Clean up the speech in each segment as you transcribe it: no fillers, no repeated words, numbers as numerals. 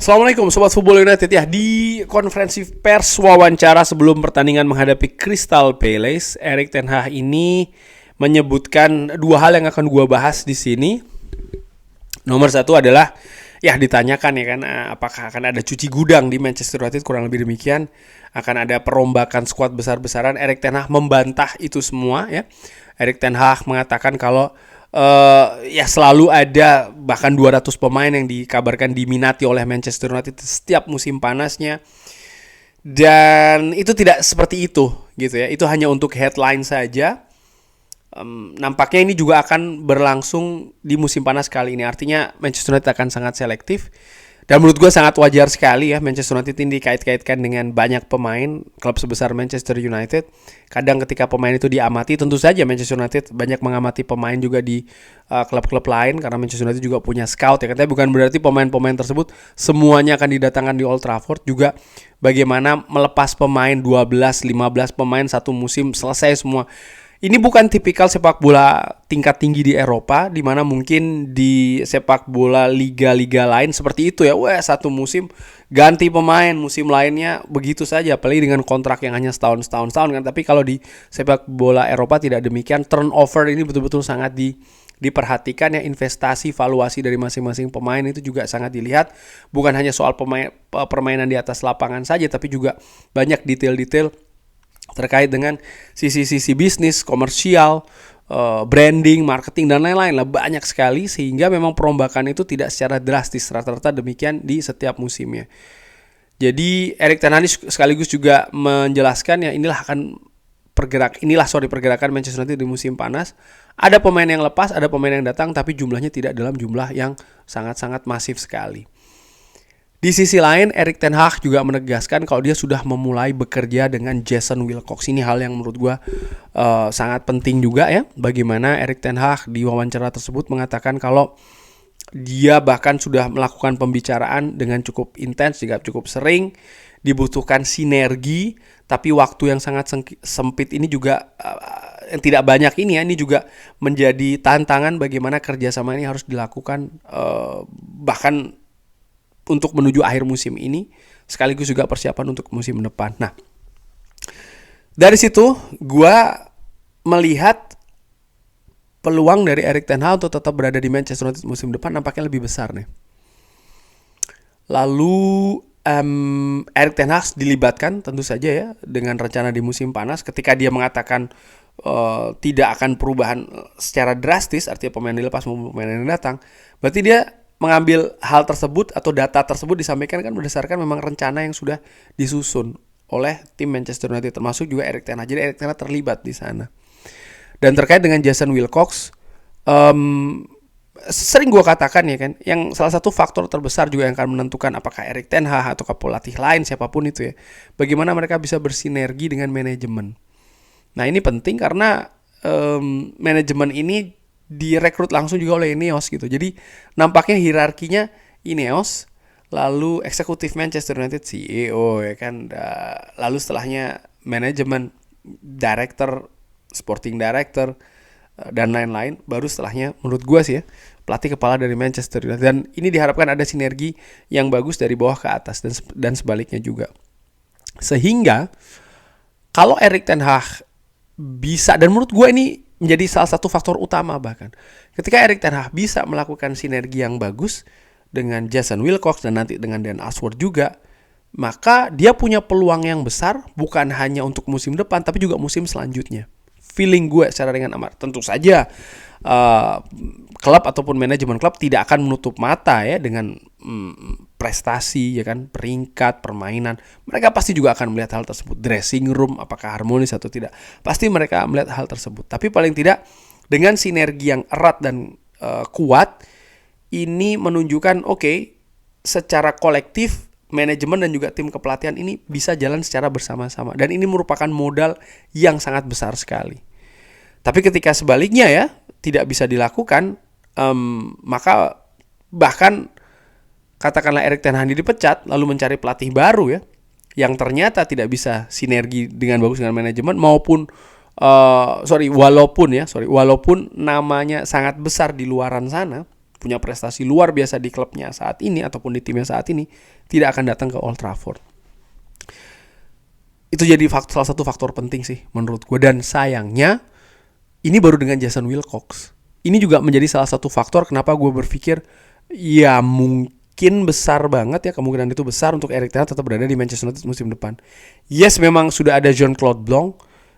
Assalamualaikum Sobat Football United ya. Di konferensi pers wawancara sebelum pertandingan menghadapi Crystal Palace, Erik ten Hag ini menyebutkan dua hal yang akan gua bahas di sini. Nomor satu adalah ya ditanyakan ya kan, apakah akan ada cuci gudang di Manchester United, kurang lebih demikian. Akan ada perombakan skuad besar-besaran. Erik ten Hag membantah itu semua ya. Erik ten Hag mengatakan kalau ya selalu ada bahkan 200 pemain yang dikabarkan diminati oleh Manchester United setiap musim panasnya. Dan itu tidak seperti itu gitu ya. Itu hanya untuk headline saja. Nampaknya ini juga akan berlangsung di musim panas kali ini. Artinya Manchester United akan sangat selektif. Dan menurut gue sangat wajar sekali ya, Manchester United ini dikait-kaitkan dengan banyak pemain klub sebesar Manchester United. Kadang ketika pemain itu diamati, tentu saja Manchester United banyak mengamati pemain juga di klub-klub lain, karena Manchester United juga punya scout ya. Katanya bukan berarti pemain-pemain tersebut semuanya akan didatangkan di Old Trafford. Juga bagaimana melepas pemain 12-15 pemain satu musim selesai semua. Ini bukan tipikal sepak bola tingkat tinggi di Eropa, di mana mungkin di sepak bola liga-liga lain seperti itu ya. Satu musim ganti pemain, musim lainnya begitu saja, apalagi dengan kontrak yang hanya setahun kan. Tapi kalau di sepak bola Eropa tidak demikian. Turnover ini betul-betul sangat diperhatikan ya. Investasi, valuasi dari masing-masing pemain itu juga sangat dilihat. Bukan hanya soal permainan di atas lapangan saja, tapi juga banyak detail-detail terkait dengan sisi-sisi bisnis, komersial, branding, marketing, dan lain-lain lah, banyak sekali. Sehingga memang perombakan itu tidak secara drastis, rata-rata demikian di setiap musimnya. Jadi Erik ten Hag sekaligus juga menjelaskan ya, inilah pergerakan Manchester United di musim panas. Ada pemain yang lepas, ada pemain yang datang, tapi jumlahnya tidak dalam jumlah yang sangat-sangat masif sekali. Di sisi lain, Erik ten Hag juga menegaskan kalau dia sudah memulai bekerja dengan Jason Wilcox. Ini hal yang menurut gue sangat penting juga ya. Bagaimana Erik ten Hag di wawancara tersebut mengatakan kalau dia bahkan sudah melakukan pembicaraan dengan cukup intens, juga cukup sering. Dibutuhkan sinergi, tapi waktu yang sangat sempit ini juga yang tidak banyak ini ya. Ini juga menjadi tantangan bagaimana kerjasama ini harus dilakukan bahkan untuk menuju akhir musim ini, sekaligus juga persiapan untuk musim depan. Nah, dari situ gue melihat peluang dari Erik ten Hag untuk tetap berada di Manchester United musim depan nampaknya lebih besar nih. Lalu Erik ten Hag dilibatkan tentu saja ya dengan rencana di musim panas. Ketika dia mengatakan tidak akan perubahan secara drastis, artinya pemain dilepas maupun pemain yang datang, berarti dia mengambil hal tersebut atau data tersebut disampaikan kan berdasarkan memang rencana yang sudah disusun oleh tim Manchester United, termasuk juga Erik ten Hag. Jadi Erik ten Hag terlibat di sana. Dan terkait dengan Jason Wilcox, sering gue katakan ya kan, yang salah satu faktor terbesar juga yang akan menentukan apakah Erik ten Hag atau pelatih lain siapapun itu ya, bagaimana mereka bisa bersinergi dengan manajemen. Nah ini penting karena manajemen ini direkrut langsung juga oleh Ineos gitu. Jadi nampaknya hierarkinya Ineos, lalu eksekutif Manchester United CEO ya kan, lalu setelahnya manajemen, director, sporting director, dan lain-lain. Baru setelahnya menurut gue sih ya, pelatih kepala dari Manchester United. Dan ini diharapkan ada sinergi yang bagus dari bawah ke atas dan sebaliknya juga. Sehingga kalau Erik ten Hag bisa, dan menurut gue ini menjadi salah satu faktor utama bahkan, ketika Erik ten Hag bisa melakukan sinergi yang bagus dengan Jason Wilcox dan nanti dengan Dan Ashworth juga, maka dia punya peluang yang besar bukan hanya untuk musim depan tapi juga musim selanjutnya. Feeling gue secara ringan amat. Tentu saja klub ataupun manajemen klub tidak akan menutup mata ya dengan prestasi ya kan, peringkat, permainan. Mereka pasti juga akan melihat hal tersebut. Dressing room apakah harmonis atau tidak, pasti mereka melihat hal tersebut. Tapi paling tidak dengan sinergi yang erat dan kuat, ini menunjukkan secara kolektif manajemen dan juga tim kepelatihan ini bisa jalan secara bersama-sama. Dan ini merupakan modal yang sangat besar sekali. Tapi ketika sebaliknya ya tidak bisa dilakukan, maka bahkan katakanlah Erik ten Hag dipecat lalu mencari pelatih baru ya, yang ternyata tidak bisa sinergi dengan bagus dengan manajemen maupun walaupun namanya sangat besar di luaran sana, punya prestasi luar biasa di klubnya saat ini ataupun di timnya saat ini, tidak akan datang ke Old Trafford. Itu jadi salah satu faktor penting sih menurut gue. Dan sayangnya ini baru dengan Jason Wilcox. Ini juga menjadi salah satu faktor kenapa gue berpikir ya mungkin besar banget ya, kemungkinan itu besar untuk Erik ten Hag tetap berada di Manchester United musim depan. Yes, memang sudah ada Jean-Claude Blanc.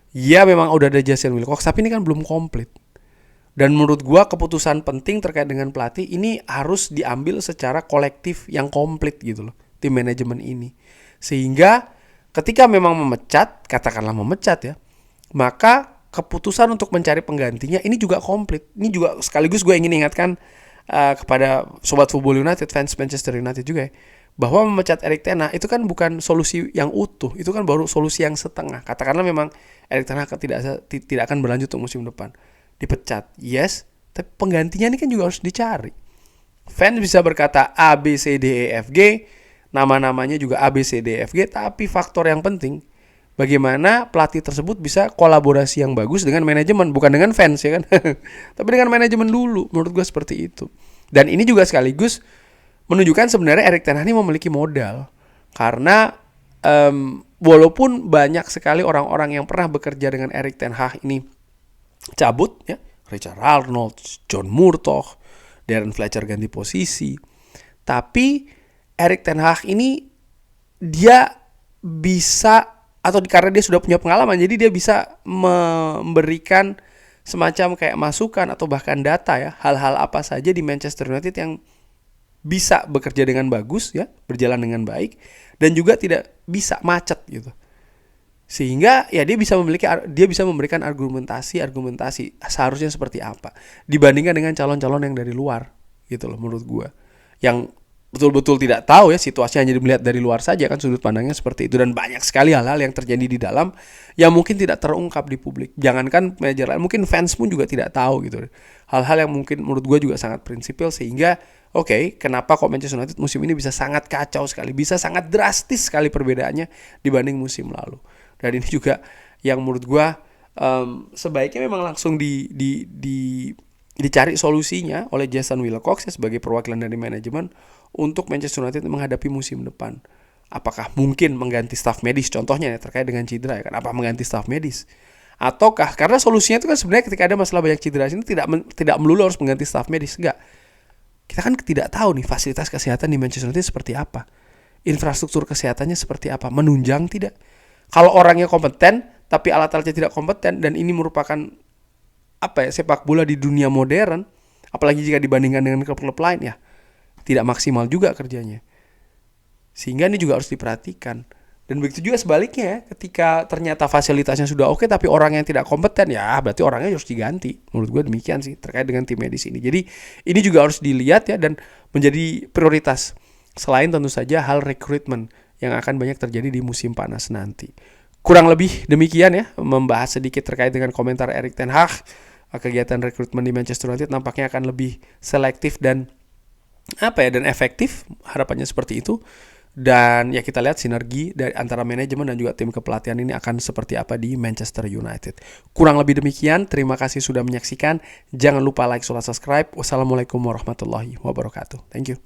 Ya memang udah ada Jason Wilcox, tapi ini kan belum komplit. Dan menurut gue keputusan penting terkait dengan pelatih ini harus diambil secara kolektif yang komplit gitu loh, tim manajemen ini. Sehingga ketika memang memecat, katakanlah memecat ya, maka keputusan untuk mencari penggantinya ini juga komplit. Ini juga sekaligus gue ingin ingatkan kepada Sobat Football United, fans Manchester United juga ya, bahwa memecat Erik ten Hag itu kan bukan solusi yang utuh, itu kan baru solusi yang setengah. Katakanlah memang Erik ten Hag tidak akan berlanjut untuk musim depan, dipecat, yes, tapi penggantinya ini kan juga harus dicari. Fans bisa berkata A, B, C, D, E, F, G, nama-namanya juga A, B, C, D, E, F, G, tapi faktor yang penting bagaimana pelatih tersebut bisa kolaborasi yang bagus dengan manajemen, bukan dengan fans ya kan, tapi dengan manajemen dulu. Menurut gue seperti itu. Dan ini juga sekaligus menunjukkan sebenarnya Erik ten Hag ini memiliki modal, karena walaupun banyak sekali orang-orang yang pernah bekerja dengan Erik ten Hag ini cabut ya, Richard Arnold, John Murtough, Darren Fletcher ganti posisi, tapi Erik ten Hag ini dia bisa, atau karena dia sudah punya pengalaman, jadi dia bisa memberikan semacam kayak masukan atau bahkan data ya, hal-hal apa saja di Manchester United yang bisa bekerja dengan bagus ya, berjalan dengan baik, dan juga tidak bisa macet gitu. Sehingga ya dia bisa memberikan argumentasi seharusnya seperti apa dibandingkan dengan calon-calon yang dari luar gitu loh, menurut gue, yang betul-betul tidak tahu ya, situasi hanya melihat dari luar saja kan, sudut pandangnya seperti itu. Dan banyak sekali hal-hal yang terjadi di dalam yang mungkin tidak terungkap di publik. Jangankan manajer lain, mungkin fans pun juga tidak tahu gitu. Hal-hal yang mungkin menurut gue juga sangat prinsipil, sehingga kenapa kok Manchester United musim ini bisa sangat kacau sekali, bisa sangat drastis sekali perbedaannya dibanding musim lalu. Dan ini juga yang menurut gue sebaiknya memang langsung dicari solusinya oleh Jason Wilcox ya, sebagai perwakilan dari manajemen untuk Manchester United menghadapi musim depan. Apakah mungkin mengganti staf medis, contohnya ya, terkait dengan cedera ya kan, apa mengganti staf medis? Ataukah karena solusinya itu kan sebenarnya ketika ada masalah banyak cedera ini tidak melulu harus mengganti staf medis, enggak. Kita kan tidak tahu nih fasilitas kesehatan di Manchester United seperti apa, infrastruktur kesehatannya seperti apa, menunjang tidak. Kalau orangnya kompeten tapi alat-alatnya tidak kompeten, dan ini merupakan sepak bola di dunia modern, apalagi jika dibandingkan dengan klub-klub lain ya, tidak maksimal juga kerjanya. Sehingga ini juga harus diperhatikan. Dan begitu juga sebaliknya ya, ketika ternyata fasilitasnya sudah oke tapi orang yang tidak kompeten, ya berarti orangnya harus diganti. Menurut gue demikian sih terkait dengan tim medis ini. Jadi ini juga harus dilihat ya, dan menjadi prioritas. Selain tentu saja hal rekrutmen yang akan banyak terjadi di musim panas nanti. Kurang lebih demikian ya, membahas sedikit terkait dengan komentar Erik ten Hag. Kegiatan rekrutmen di Manchester United nampaknya akan lebih selektif dan dan efektif, harapannya seperti itu. Dan ya kita lihat sinergi dari antara manajemen dan juga tim kepelatihan ini akan seperti apa di Manchester United. Kurang lebih demikian, terima kasih sudah menyaksikan. Jangan lupa like, subscribe. Wassalamualaikum warahmatullahi wabarakatuh. Thank you.